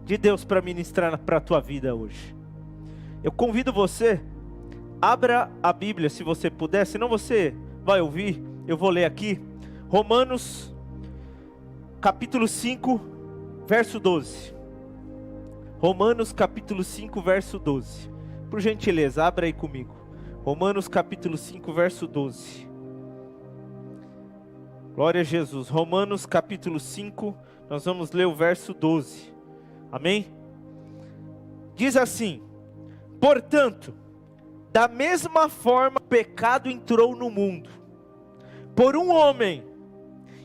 de Deus para ministrar para a tua vida hoje. Eu convido você, abra a Bíblia se você puder, senão você vai ouvir, eu vou ler aqui, Romanos capítulo 5, verso 12. Romanos capítulo 5, verso 12. Por gentileza, abra aí comigo. Romanos capítulo 5, verso 12. Glória a Jesus. Romanos capítulo 5, nós vamos ler o verso 12. Amém? Diz assim: portanto, da mesma forma o pecado entrou no mundo, por um homem,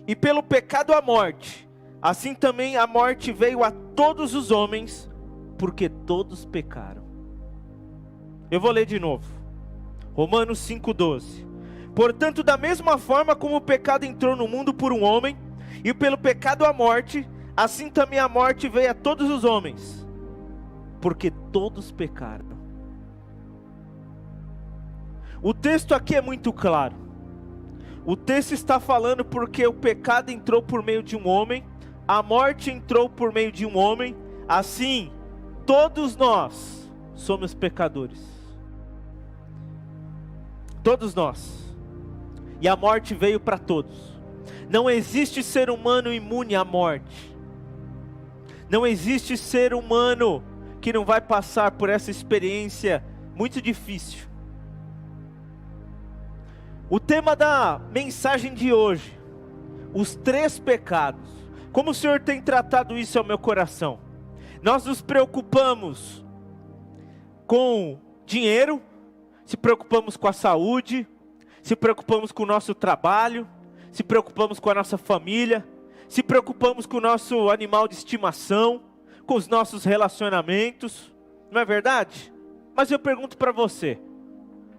e pelo pecado a morte, assim também a morte veio a todos os homens, porque todos pecaram. Eu vou ler de novo. Romanos 5,12. Portanto, da mesma forma como o pecado entrou no mundo por um homem, e pelo pecado a morte, assim também a morte veio a todos os homens, porque todos pecaram. O texto aqui é muito claro. O texto está falando porque o pecado entrou por meio de um homem, a morte entrou por meio de um homem, assim, todos nós somos pecadores. Todos nós. E a morte veio para todos. Não existe ser humano imune à morte. Não existe ser humano que não vai passar por essa experiência muito difícil. O tema da mensagem de hoje, os 3 pecados. Como o Senhor tem tratado isso ao meu coração? Nós nos preocupamos com dinheiro, se preocupamos com a saúde, se preocupamos com o nosso trabalho, se preocupamos com a nossa família, se preocupamos com o nosso animal de estimação, com os nossos relacionamentos, não é verdade? Mas eu pergunto para você,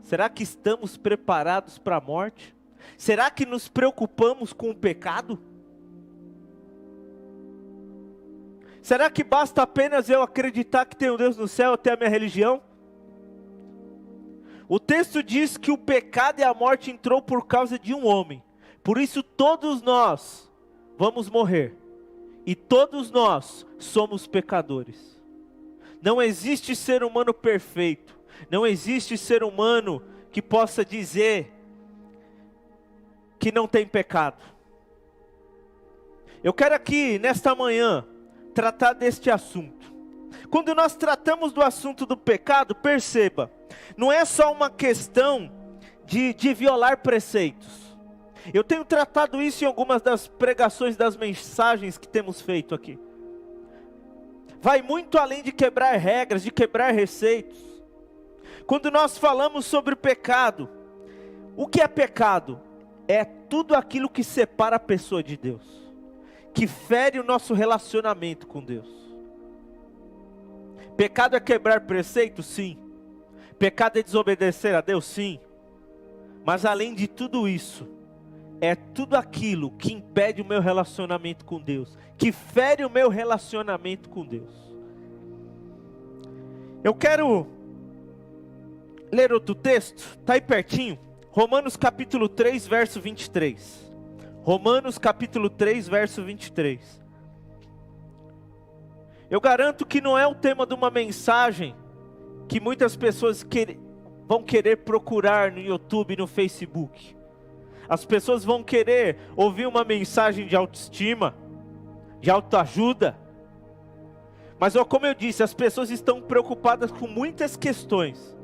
será que estamos preparados para a morte? Será que nos preocupamos com o pecado? Será que basta apenas eu acreditar que tem um Deus no céu até a minha religião? O texto diz que o pecado e a morte entrou por causa de um homem. Por isso todos nós vamos morrer. E todos nós somos pecadores. Não existe ser humano perfeito. Não existe ser humano que possa dizer que não tem pecado. Eu quero aqui, nesta manhã, tratar deste assunto. Quando nós tratamos do assunto do pecado, perceba, não é só uma questão de violar preceitos. Eu tenho tratado isso em algumas das pregações, das mensagens que temos feito aqui. Vai muito além de quebrar regras, de quebrar receitos. Quando nós falamos sobre o pecado, o que é pecado? É tudo aquilo que separa a pessoa de Deus, que fere o nosso relacionamento com Deus. Pecado é quebrar preceitos? Sim. Pecado é desobedecer a Deus? Sim. Mas além de tudo isso, é tudo aquilo que impede o meu relacionamento com Deus, que fere o meu relacionamento com Deus. Eu quero ler outro texto, está aí pertinho, Romanos capítulo 3, verso 23. Romanos capítulo 3, verso 23. Eu garanto que não é o tema de uma mensagem que muitas pessoas vão querer procurar no YouTube, no Facebook. As pessoas vão querer ouvir uma mensagem de autoestima, de autoajuda. Mas como eu disse, as pessoas estão preocupadas com muitas questões.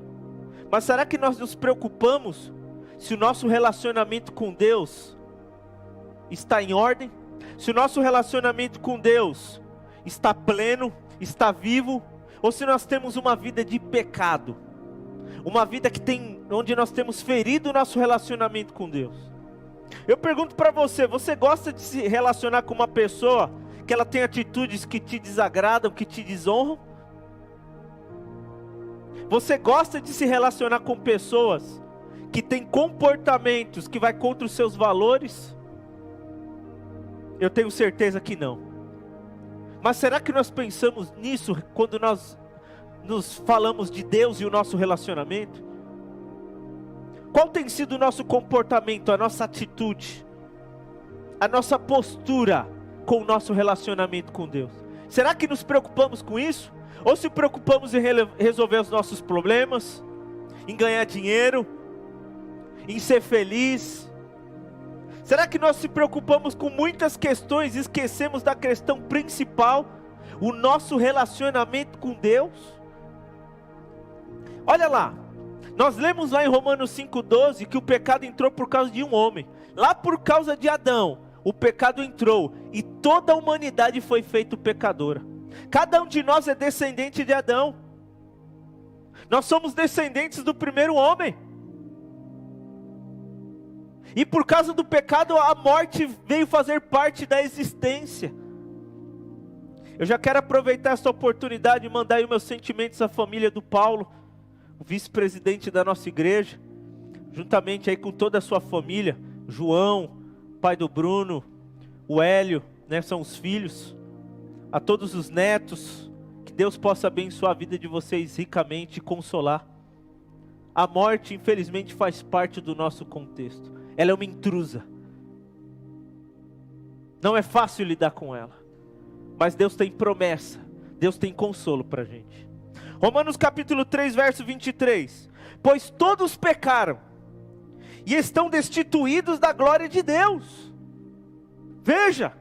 Mas será que nós nos preocupamos se o nosso relacionamento com Deus está em ordem? Se o nosso relacionamento com Deus está pleno, está vivo? Ou se nós temos uma vida de pecado? Uma vida onde nós temos ferido o nosso relacionamento com Deus? Eu pergunto para você, você gosta de se relacionar com uma pessoa que ela tem atitudes que te desagradam, que te desonram? Você gosta de se relacionar com pessoas que têm comportamentos que vai contra os seus valores? Eu tenho certeza que não. Mas será que nós pensamos nisso quando nós nos falamos de Deus e o nosso relacionamento? Qual tem sido o nosso comportamento, a nossa atitude, a nossa postura com o nosso relacionamento com Deus? Será que nos preocupamos com isso? Ou se preocupamos em resolver os nossos problemas, em ganhar dinheiro, em ser feliz? Será que nós se preocupamos com muitas questões e esquecemos da questão principal, o nosso relacionamento com Deus? Olha lá, nós lemos lá em Romanos 5,12 que o pecado entrou por causa de um homem. Lá por causa de Adão, o pecado entrou e toda a humanidade foi feita pecadora. Cada um de nós é descendente de Adão. Nós somos descendentes do primeiro homem. E por causa do pecado, a morte veio fazer parte da existência. Eu já quero aproveitar essa oportunidade e mandar aí meus sentimentos à família do Paulo, o vice-presidente da nossa igreja, juntamente aí com toda a sua família, João, pai do Bruno, o Hélio, né, são os filhos, a todos os netos, que Deus possa abençoar a vida de vocês ricamente e consolar. A morte, infelizmente, faz parte do nosso contexto. Ela é uma intrusa. Não é fácil lidar com ela. Mas Deus tem promessa. Deus tem consolo para a gente. Romanos capítulo 3, verso 23. Pois todos pecaram e estão destituídos da glória de Deus. Veja.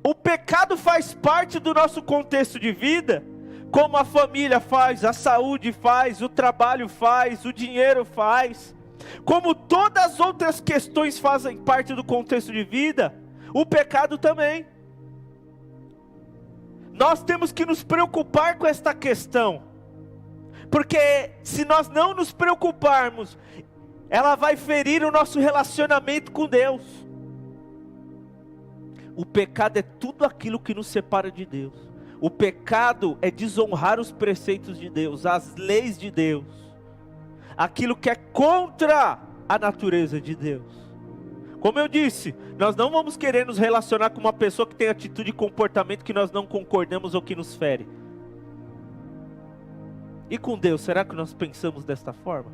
O pecado faz parte do nosso contexto de vida. Como a família faz, a saúde faz, o trabalho faz, o dinheiro faz. Como todas as outras questões fazem parte do contexto de vida, o pecado também. Nós temos que nos preocupar com esta questão, porque se nós não nos preocuparmos, ela vai ferir o nosso relacionamento com Deus. O pecado é tudo aquilo que nos separa de Deus. O pecado é desonrar os preceitos de Deus, as leis de Deus, aquilo que é contra a natureza de Deus. Como eu disse, nós não vamos querer nos relacionar com uma pessoa que tem atitude e comportamento que nós não concordamos ou que nos fere. E com Deus, será que nós pensamos desta forma?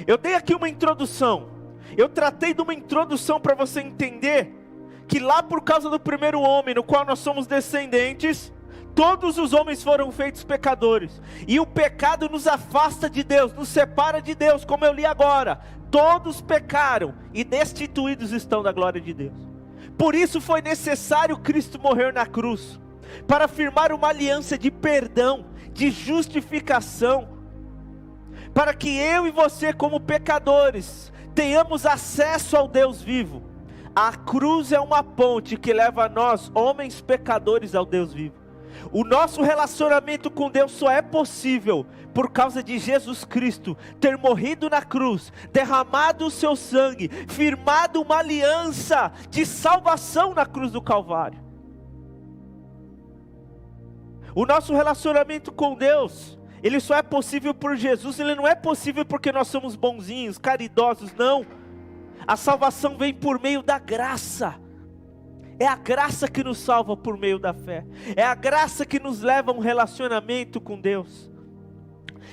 Eu dei aqui uma introdução. Eu tratei de uma introdução para você entender que lá por causa do primeiro homem, no qual nós somos descendentes, todos os homens foram feitos pecadores. E o pecado nos afasta de Deus, nos separa de Deus, como eu li agora. Todos pecaram e destituídos estão da glória de Deus. Por isso foi necessário Cristo morrer na cruz, para firmar uma aliança de perdão, de justificação, para que eu e você, como pecadores, tenhamos acesso ao Deus vivo. A cruz é uma ponte que leva nós, homens pecadores, ao Deus vivo. O nosso relacionamento com Deus só é possível por causa de Jesus Cristo ter morrido na cruz, derramado o seu sangue, firmado uma aliança de salvação na cruz do Calvário. O nosso relacionamento com Deus, ele só é possível por Jesus. Ele não é possível porque nós somos bonzinhos, caridosos, não. A salvação vem por meio da graça. É a graça que nos salva por meio da fé. É a graça que nos leva a um relacionamento com Deus.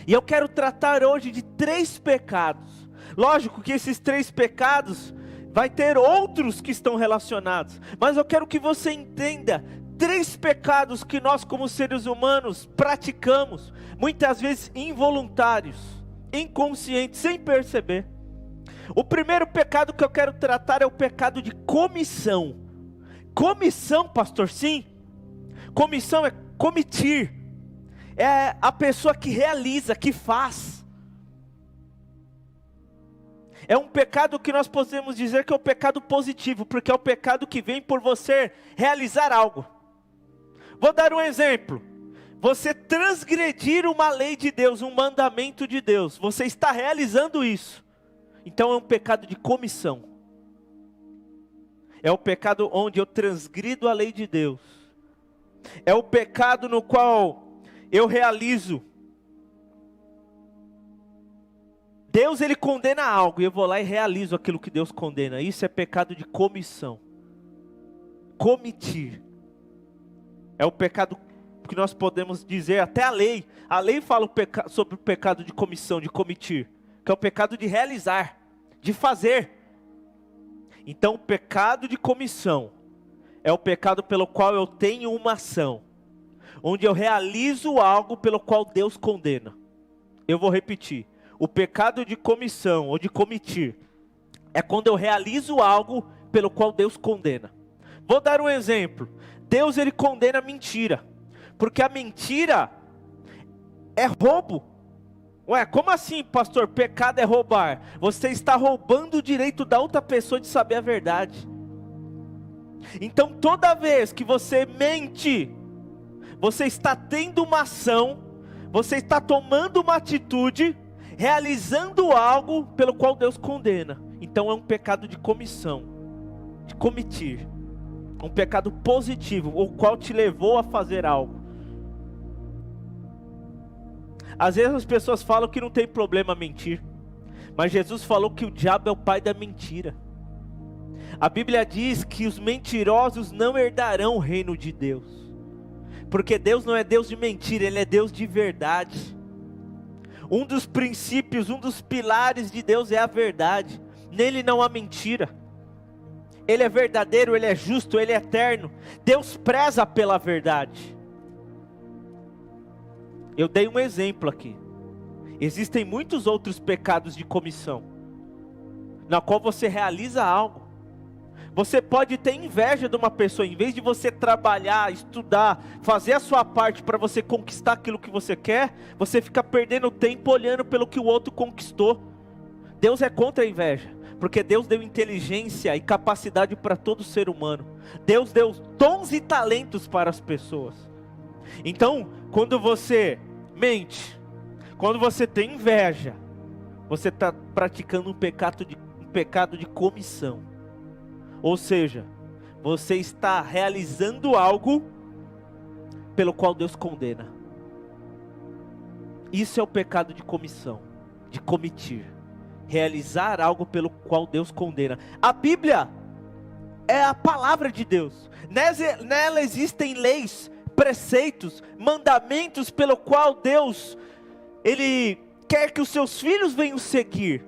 E eu quero tratar hoje de 3 pecados. Lógico que esses 3 pecados vai ter outros que estão relacionados, mas eu quero que você entenda 3 pecados que nós como seres humanos praticamos, muitas vezes involuntários, inconscientes, sem perceber. O primeiro pecado que eu quero tratar é o pecado de comissão. Comissão, pastor? Sim. Comissão é comitir. É a pessoa que realiza, que faz. É um pecado que nós podemos dizer que é o pecado positivo, porque é o pecado que vem por você realizar algo. Vou dar um exemplo. Você transgredir uma lei de Deus, um mandamento de Deus, você está realizando isso. Então é um pecado de comissão. É o pecado onde eu transgrido a lei de Deus. É o pecado no qual eu realizo. Deus, ele condena algo e eu vou lá e realizo aquilo que Deus condena. Isso é pecado de comissão. Comitir. É o pecado que nós podemos dizer, até a lei. A lei fala sobre o pecado de comissão, de comitir. Que é o pecado de realizar, de fazer. Então o pecado de comissão é o pecado pelo qual eu tenho uma ação, onde eu realizo algo pelo qual Deus condena. Eu vou repetir. O pecado de comissão ou de comitir é quando eu realizo algo pelo qual Deus condena. Vou dar um exemplo. Deus, ele condena a mentira, porque a mentira é roubo. Ué, como assim, pastor? Pecado é roubar. Você está roubando o direito da outra pessoa de saber a verdade. Então toda vez que você mente, você está tendo uma ação, você está tomando uma atitude, realizando algo pelo qual Deus condena. Então é um pecado de comissão, de comitir. Um pecado positivo, o qual te levou a fazer algo. Às vezes as pessoas falam que não tem problema mentir, mas Jesus falou que o diabo é o pai da mentira. A Bíblia diz que os mentirosos não herdarão o reino de Deus, porque Deus não é Deus de mentira, Ele é Deus de verdade. Um dos princípios, um dos pilares de Deus é a verdade. Nele não há mentira. Ele é verdadeiro, Ele é justo, Ele é eterno. Deus preza pela verdade. Eu dei um exemplo aqui. Existem muitos outros pecados de comissão, na qual você realiza algo. Você pode ter inveja de uma pessoa, em vez de você trabalhar, estudar, fazer a sua parte para você conquistar aquilo que você quer, você fica perdendo tempo olhando pelo que o outro conquistou. Deus é contra a inveja, porque Deus deu inteligência e capacidade para todo ser humano. Deus deu dons e talentos para as pessoas. Então, quando você mente, quando você tem inveja, você está praticando um pecado de comissão. Ou seja, você está realizando algo pelo qual Deus condena. Isso é o pecado de comissão, de comitir. Realizar algo pelo qual Deus condena. A Bíblia é a palavra de Deus. Nela existem leis, preceitos, mandamentos pelo qual Deus, Ele quer que os seus filhos venham seguir.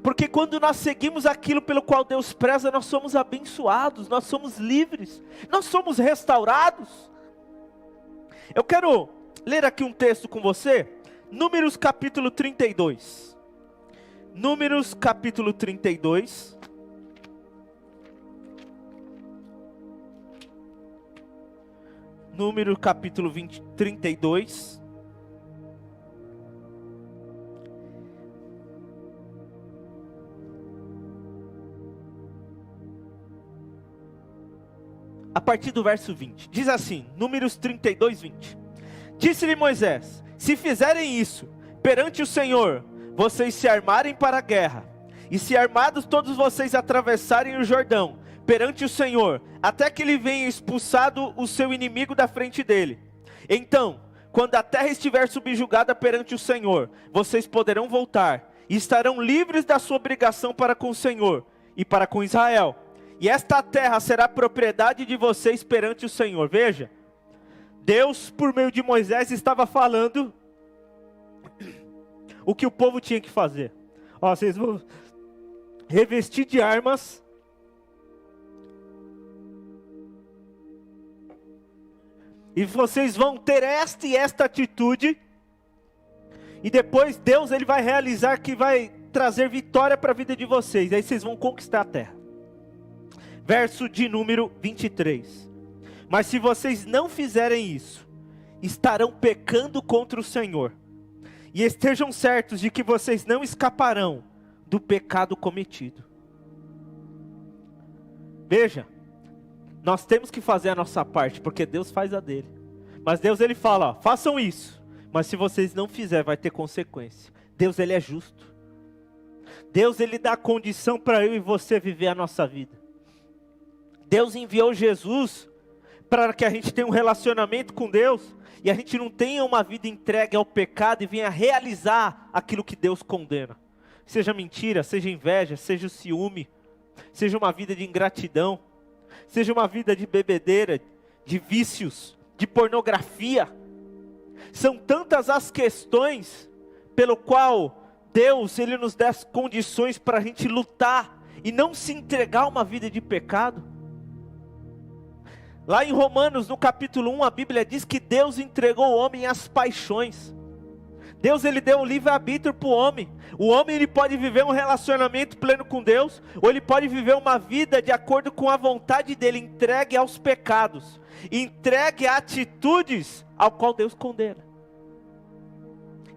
Porque quando nós seguimos aquilo pelo qual Deus preza, nós somos abençoados, nós somos livres, nós somos restaurados. Eu quero ler aqui um texto com você, Números capítulo 32. Números capítulo 32. Número capítulo 32. A partir do verso 20, diz assim, Números 32, 20. Disse-lhe Moisés: se fizerem isso perante o Senhor, vocês se armarem para a guerra, e se armados todos vocês atravessarem o Jordão, perante o Senhor, até que ele venha expulsado o seu inimigo da frente dele. Então, quando a terra estiver subjugada perante o Senhor, vocês poderão voltar, e estarão livres da sua obrigação para com o Senhor, e para com Israel. E esta terra será propriedade de vocês perante o Senhor. Veja, Deus por meio de Moisés estava falando o que o povo tinha que fazer. Ó, vocês vão revestir de armas, e vocês vão ter esta e esta atitude, e depois Deus ele vai realizar que vai trazer vitória para a vida de vocês. Aí vocês vão conquistar a terra. Verso de número 23. Mas se vocês não fizerem isso, estarão pecando contra o Senhor. E estejam certos de que vocês não escaparão do pecado cometido. Veja, nós temos que fazer a nossa parte, porque Deus faz a dele. Mas Deus ele fala, ó, façam isso. Mas se vocês não fizerem, vai ter consequência. Deus ele é justo. Deus ele dá condição para eu e você viver a nossa vida. Deus enviou Jesus para que a gente tenha um relacionamento com Deus e a gente não tenha uma vida entregue ao pecado e venha realizar aquilo que Deus condena. Seja mentira, seja inveja, seja o ciúme, seja uma vida de ingratidão, seja uma vida de bebedeira, de vícios, de pornografia. São tantas as questões pelo qual Deus ele nos dá as condições para a gente lutar e não se entregar a uma vida de pecado. Lá em Romanos, no capítulo 1, a Bíblia diz que Deus entregou o homem às paixões. Deus, ele deu um livre-arbítrio para o homem. O homem, ele pode viver um relacionamento pleno com Deus, ou ele pode viver uma vida de acordo com a vontade dele, entregue aos pecados, entregue a atitudes ao qual Deus condena.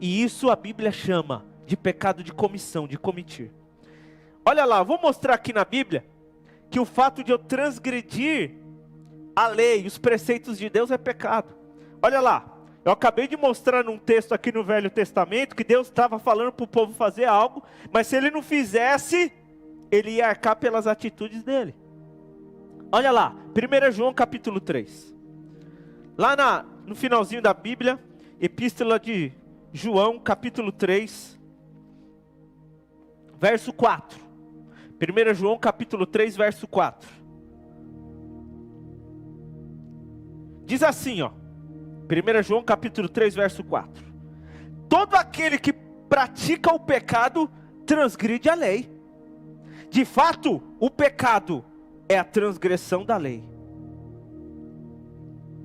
E isso a Bíblia chama de pecado de comissão, de comitir. Olha lá, vou mostrar aqui na Bíblia, que o fato de eu transgredir a lei, os preceitos de Deus é pecado. Olha lá. Eu acabei de mostrar num texto aqui no Velho Testamento que Deus estava falando para o povo fazer algo, mas se ele não fizesse, ele ia arcar pelas atitudes dele. Olha lá, 1 João capítulo 3. Lá no finalzinho da Bíblia, Epístola de João capítulo 3, verso 4. 1 João capítulo 3, verso 4. Diz assim, ó. 1 João capítulo 3, verso 4. Todo aquele que pratica o pecado, transgride a lei. De fato, o pecado é a transgressão da lei.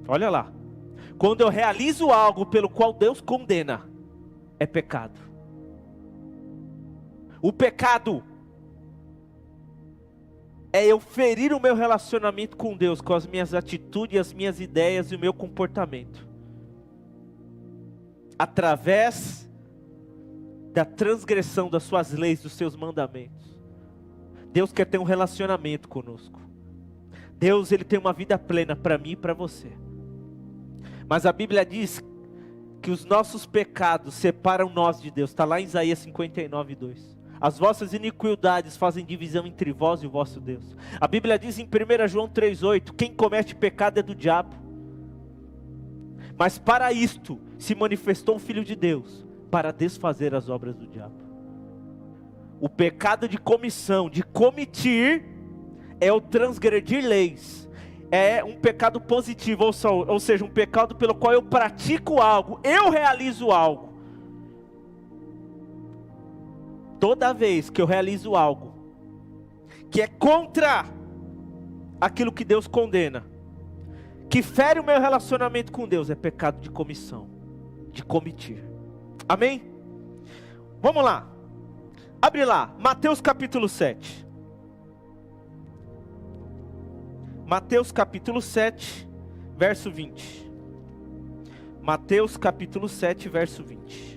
Olha lá. Quando eu realizo algo pelo qual Deus condena, é pecado. O pecado é eu ferir o meu relacionamento com Deus, com as minhas atitudes, as minhas ideias e o meu comportamento, através da transgressão das suas leis, dos seus mandamentos. Deus quer ter um relacionamento conosco. Deus, ele tem uma vida plena para mim e para você. Mas a Bíblia diz que os nossos pecados separam nós de Deus. Está lá em Isaías 59, 2. As vossas iniquidades fazem divisão entre vós e o vosso Deus. A Bíblia diz em 1 João 3,8, quem comete pecado é do diabo. Mas para isto se manifestou o Filho de Deus, para desfazer as obras do diabo. O pecado de comissão, de comitir, é o transgredir leis. É um pecado positivo, ou seja, um pecado pelo qual eu pratico algo, eu realizo algo. Toda vez que eu realizo algo que é contra aquilo que Deus condena, que fere o meu relacionamento com Deus, é pecado de comissão, de comitir. Amém? Vamos lá. Abre lá, Mateus capítulo 7. Mateus capítulo 7, verso 20. Mateus capítulo 7, verso 20.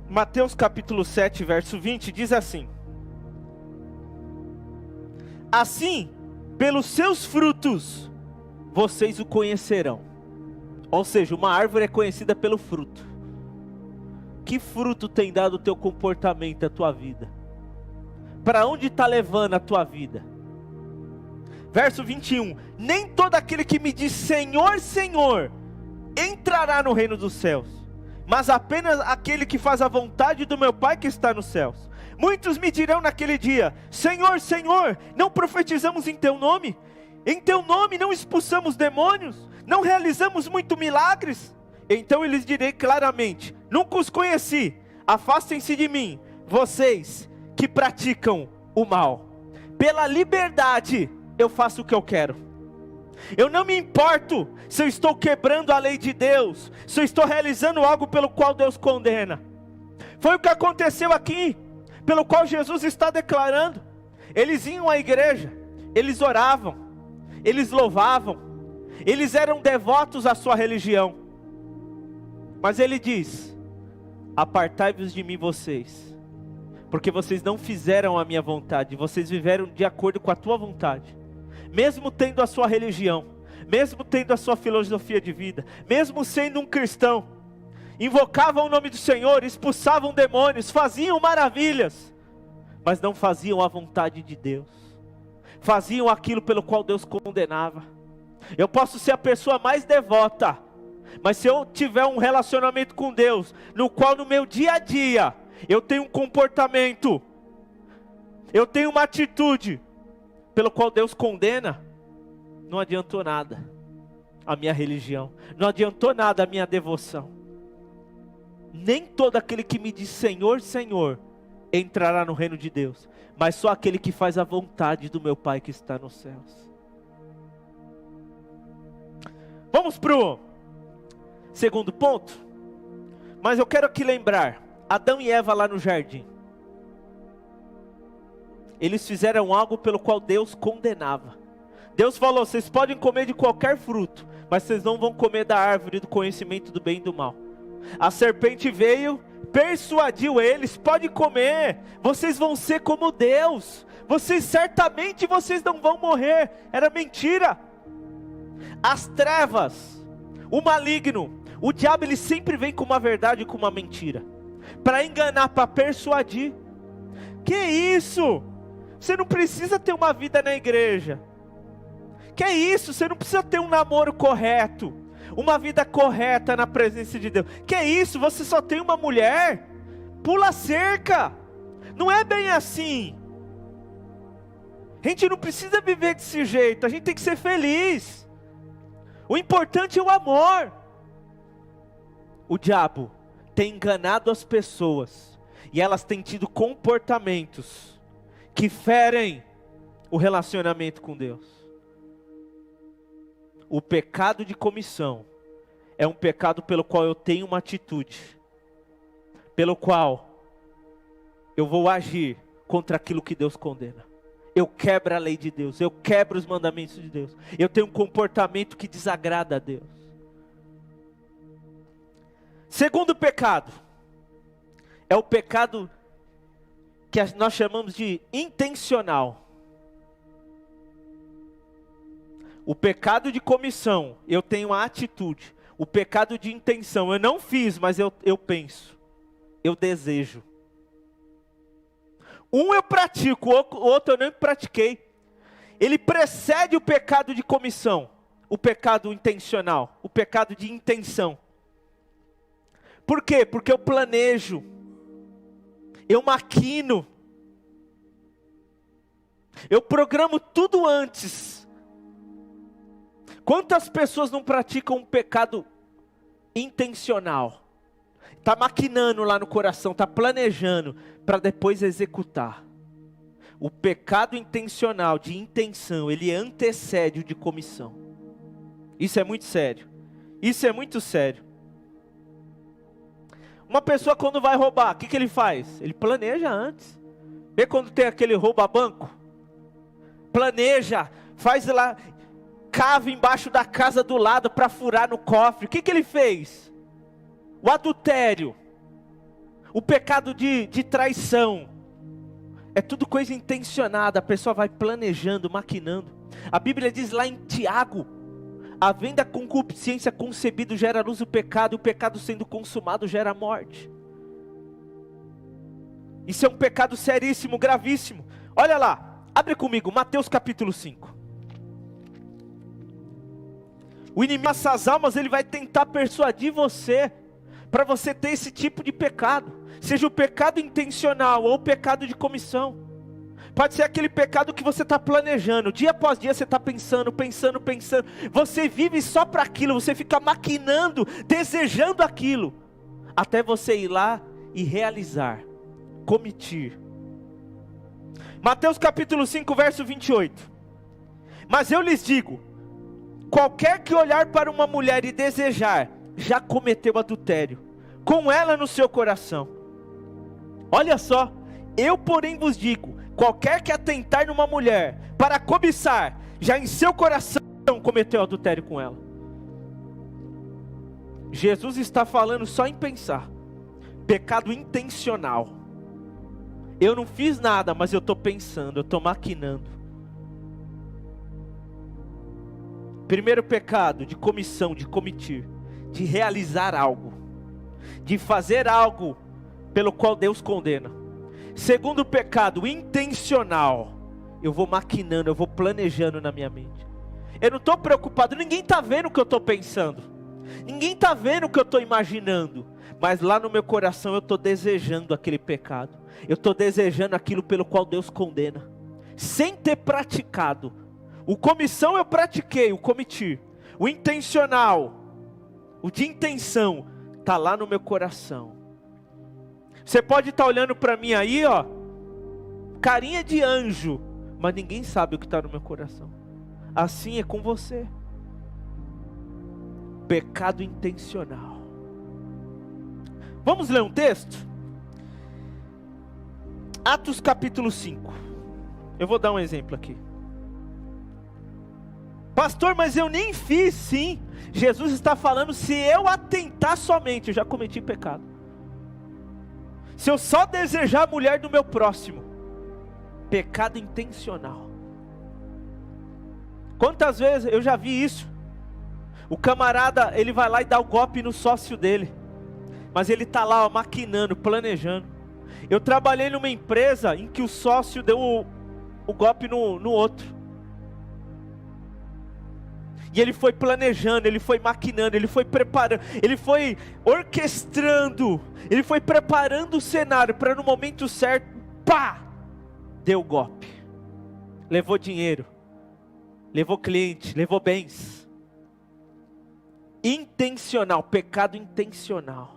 Mateus capítulo 7, verso 20, diz assim: assim, pelos seus frutos, vocês o conhecerão. Ou seja, uma árvore é conhecida pelo fruto. Que fruto tem dado o teu comportamento, a tua vida? Para onde está levando a tua vida? Verso 21, nem todo aquele que me diz Senhor, Senhor, entrará no reino dos céus, mas apenas aquele que faz a vontade do meu Pai que está nos céus. Muitos me dirão naquele dia, Senhor, Senhor, não profetizamos em teu nome? Em teu nome não expulsamos demônios? Não realizamos muitos milagres? Então eu lhes direi claramente, nunca os conheci, afastem-se de mim, vocês que praticam o mal. Pela liberdade eu faço o que eu quero. Eu não me importo se eu estou quebrando a lei de Deus, se eu estou realizando algo pelo qual Deus condena. Foi o que aconteceu aqui, pelo qual Jesus está declarando. Eles iam à igreja, eles oravam, eles louvavam, eles eram devotos à sua religião. Mas ele diz, apartai-vos de mim vocês, porque vocês não fizeram a minha vontade, vocês viveram de acordo com a tua vontade. Mesmo tendo a sua religião, mesmo tendo a sua filosofia de vida, mesmo sendo um cristão, invocavam o nome do Senhor, expulsavam demônios, faziam maravilhas, mas não faziam a vontade de Deus, faziam aquilo pelo qual Deus condenava. Eu posso ser a pessoa mais devota, mas se eu tiver um relacionamento com Deus, no qual no meu dia a dia, eu tenho um comportamento, eu tenho uma atitude, pelo qual Deus condena, não adiantou nada a minha religião, não adiantou nada a minha devoção. Nem todo aquele que me diz Senhor, Senhor, entrará no reino de Deus, mas só aquele que faz a vontade do meu Pai que está nos céus. Vamos para o segundo ponto. Mas eu quero aqui lembrar, Adão e Eva lá no jardim. Eles fizeram algo pelo qual Deus condenava. Deus falou, vocês podem comer de qualquer fruto, mas vocês não vão comer da árvore do conhecimento do bem e do mal. A serpente veio, persuadiu eles, pode comer, vocês vão ser como Deus, certamente vocês não vão morrer. Era mentira. As trevas, o maligno, o diabo, ele sempre vem com uma verdade e com uma mentira, para enganar, para persuadir. Que isso? Você não precisa ter uma vida na igreja. Que isso? Você não precisa ter um namoro correto, uma vida correta na presença de Deus. Que isso? Você só tem uma mulher? Pula a cerca. Não é bem assim. A gente não precisa viver desse jeito, a gente tem que ser feliz. O importante é o amor. O diabo tem enganado as pessoas, e elas têm tido comportamentos que ferem o relacionamento com Deus. O pecado de comissão é um pecado pelo qual eu tenho uma atitude, pelo qual eu vou agir contra aquilo que Deus condena. Eu quebro a lei de Deus, eu quebro os mandamentos de Deus, eu tenho um comportamento que desagrada a Deus. Segundo pecado, é o pecado que nós chamamos de intencional. O pecado de comissão, eu tenho a atitude. O pecado de intenção, eu não fiz, mas eu penso, eu desejo. Um eu pratico, o outro eu não pratiquei. Ele precede o pecado de comissão, o pecado intencional, o pecado de intenção. Por quê? Porque eu planejo, eu maquino, eu programo tudo antes. Quantas pessoas não praticam um pecado intencional? Está maquinando lá no coração, está planejando, para depois executar. O pecado intencional, de intenção, ele antecede o de comissão. Isso é muito sério. Isso é muito sério. Uma pessoa quando vai roubar, o que ele faz? Ele planeja antes. Vê quando tem aquele rouba-banco? Planeja, faz lá, cava embaixo da casa do lado para furar no cofre. O que ele fez? O adultério, o pecado de traição, é tudo coisa intencionada. A pessoa vai planejando, maquinando. A Bíblia diz lá em Tiago, havendo a concupiscência concebido gera luz o pecado, e o pecado sendo consumado gera morte. Isso é um pecado seríssimo, gravíssimo. Olha lá, abre comigo, Mateus capítulo 5. O inimigo dessas almas, ele vai tentar persuadir você, para você ter esse tipo de pecado, seja o pecado intencional ou o pecado de comissão. Pode ser aquele pecado que você está planejando, dia após dia você está pensando, você vive só para aquilo, você fica maquinando, desejando aquilo, até você ir lá e realizar, cometer. Mateus capítulo 5, verso 28. Mas eu lhes digo, qualquer que olhar para uma mulher e desejar, já cometeu adultério com ela no seu coração. Olha só, eu porém vos digo, qualquer que atentar numa mulher para cobiçar, já em seu coração cometeu adultério com ela. Jesus está falando só em pensar, pecado intencional. Eu não fiz nada, mas eu estou pensando, eu estou maquinando. Primeiro pecado, de comissão, de cometer, de realizar algo, de fazer algo pelo qual Deus condena. Segundo pecado, intencional. Eu vou maquinando, eu vou planejando na minha mente. Eu não estou preocupado, ninguém está vendo o que eu estou pensando, ninguém está vendo o que eu estou imaginando, mas lá no meu coração eu estou desejando aquele pecado, eu estou desejando aquilo pelo qual Deus condena, sem ter praticado. O comissão eu pratiquei, o cometi. O intencional, o de intenção, está lá no meu coração. Você pode estar olhando para mim aí, ó, carinha de anjo, mas ninguém sabe o que está no meu coração. Assim é com você. Pecado intencional. Vamos ler um texto? Atos capítulo 5. Eu vou dar um exemplo aqui. Pastor, mas eu nem fiz, sim. Jesus está falando, se eu atentar somente, eu já cometi pecado. Se eu só desejar a mulher do meu próximo, pecado intencional. Quantas vezes eu já vi isso? O camarada, ele vai lá e dá o golpe no sócio dele, mas ele está lá, ó, maquinando, planejando. Eu trabalhei numa empresa em que o sócio deu o golpe no outro. E ele foi planejando, ele foi maquinando, ele foi preparando, ele foi orquestrando, ele foi preparando o cenário para no momento certo, pá, deu o golpe. Levou dinheiro, levou cliente, levou bens. Intencional, pecado intencional.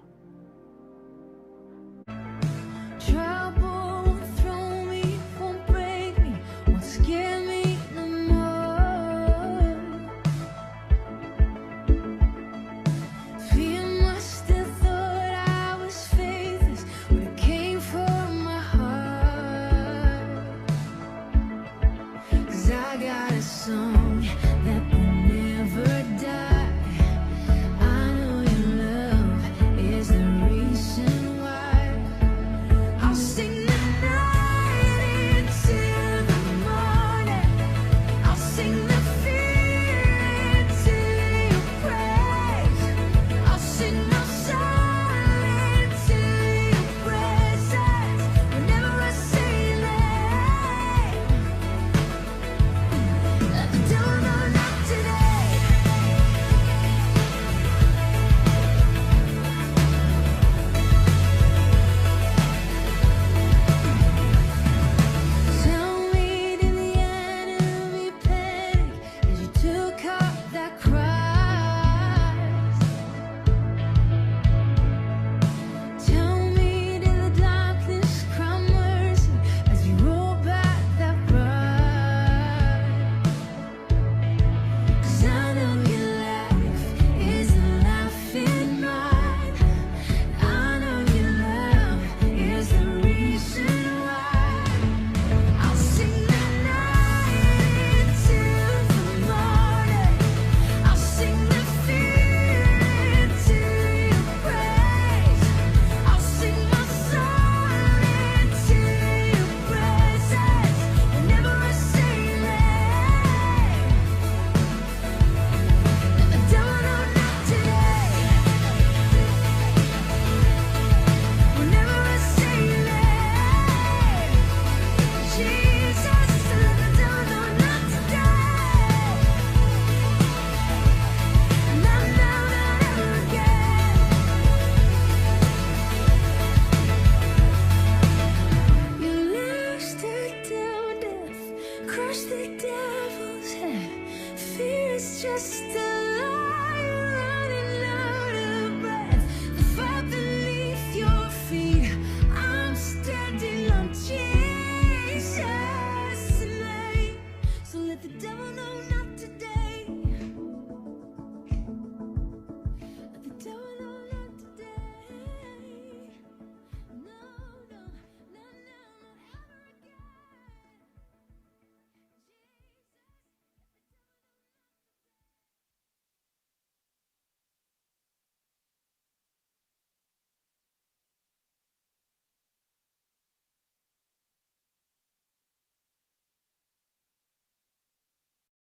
Crush the devil's head. Fear is just a